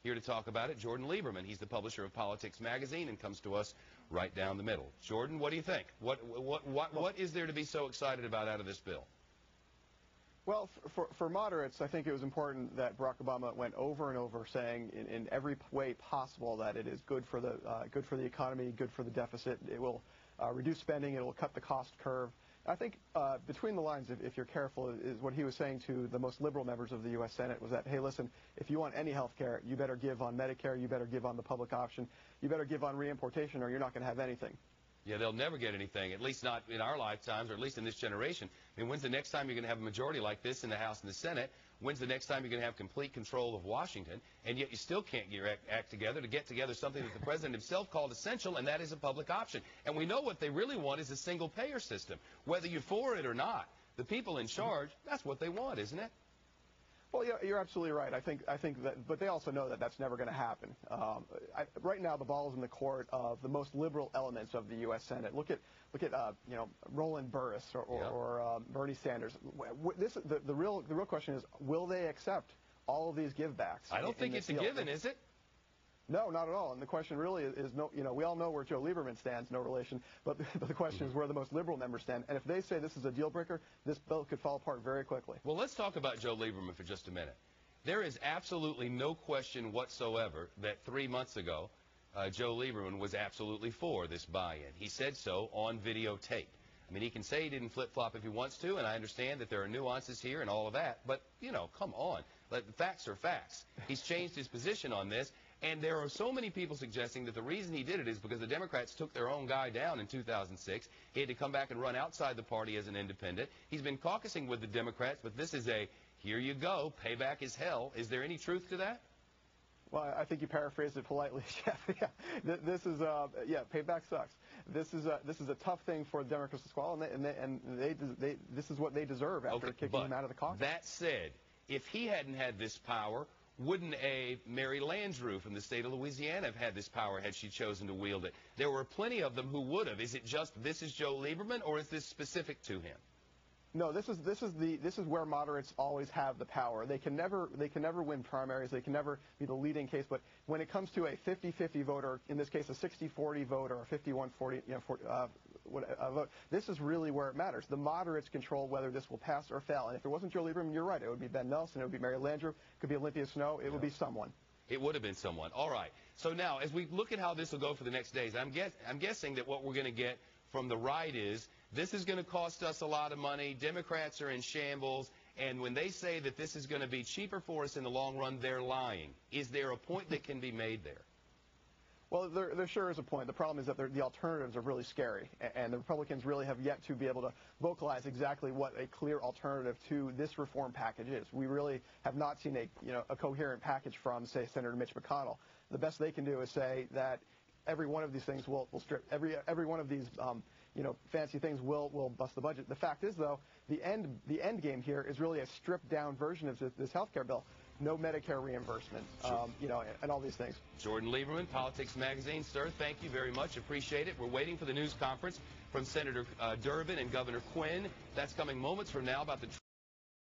Here to talk about it, Jordan Lieberman. He's the publisher of Politics Magazine and comes to us right down the middle. Jordan, what do you think? What is there to be so excited about out of this bill? Well, for moderates, I think it was important that Barack Obama went over and over saying in every way possible that it is good for the economy, good for the deficit. It will reduce spending. It will cut the cost curve. I think between the lines, if you're careful, is what he was saying to the most liberal members of the U.S. Senate was that, hey, listen, if you want any health care, you better give on Medicare, you better give on the public option, you better give on reimportation, or you're not going to have anything. Yeah, they'll never get anything, at least not in our lifetimes, or at least in this generation. I mean, when's the next time you're going to have a majority like this in the House and the Senate? When's the next time you're going to have complete control of Washington? And yet you still can't get your act together to get together something that the president himself called essential, and that is a public option. And we know what they really want is a single-payer system. Whether you're for it or not, the people in charge, that's what they want, isn't it? Well, yeah, you're absolutely right. I think that, but they also know that that's never going to happen. Right now, the ball is in the court of the most liberal elements of the U.S. Senate. Look at Roland Burris or Bernie Sanders. The real question is, will they accept all of these givebacks? I don't think it's a given, is it? No, not at all. And the question really is, we all know where Joe Lieberman stands, no relation, but the question is where the most liberal members stand. And if they say this is a deal breaker, this bill could fall apart very quickly. Well, let's talk about Joe Lieberman for just a minute. There is absolutely no question whatsoever that 3 months ago, Joe Lieberman was absolutely for this buy-in. He said so on videotape. I mean, he can say he didn't flip-flop if he wants to, and I understand that there are nuances here and all of that, but, come on. The facts are facts. He's changed his position on this, and there are so many people suggesting that the reason he did it is because the Democrats took their own guy down in 2006. He had to come back and run outside the party as an independent. He's been caucusing with the Democrats, but this is a, here you go, payback is hell. Is there any truth to that? Well, I think you paraphrased it politely, Jeff. This is, payback sucks. This is a tough thing for the Democrats to swallow, and this is what they deserve after kicking him out of the caucus. That said, if he hadn't had this power, wouldn't a Mary Landrieu from the state of Louisiana have had this power had she chosen to wield it? There were plenty of them who would have. Is it just this is Joe Lieberman, or is this specific to him? No, this is where moderates always have the power. They can never win primaries. They can never be the leading case. But when it comes to a 50-50 vote, or in this case a 60-40 vote, or a 51-40 vote, this is really where it matters. The moderates control whether this will pass or fail. And if it wasn't Joe Lieberman, you're right. It would be Ben Nelson. It would be Mary Landrieu. It could be Olympia Snowe. It would be someone. It would have been someone. All right. So now, as we look at how this will go for the next days, I'm guessing that what we're going to get from the right is this is going to cost us a lot of money. Democrats are in shambles. And when they say that this is going to be cheaper for us in the long run, they're lying. Is there a point that can be made there? Well, there sure is a point. The problem is that the alternatives are really scary, and the Republicans really have yet to be able to vocalize exactly what a clear alternative to this reform package is. We really have not seen a coherent package from, say, Senator Mitch McConnell. The best they can do is say that every one of these things will strip every one of these fancy things will bust the budget. The fact is, though, the end game here is really a stripped down version of this health care bill. No Medicare reimbursement, and all these things. Jordan Lieberman, Politics Magazine. Sir, thank you very much. Appreciate it. We're waiting for the news conference from Senator Durbin and Governor Quinn. That's coming moments from now about the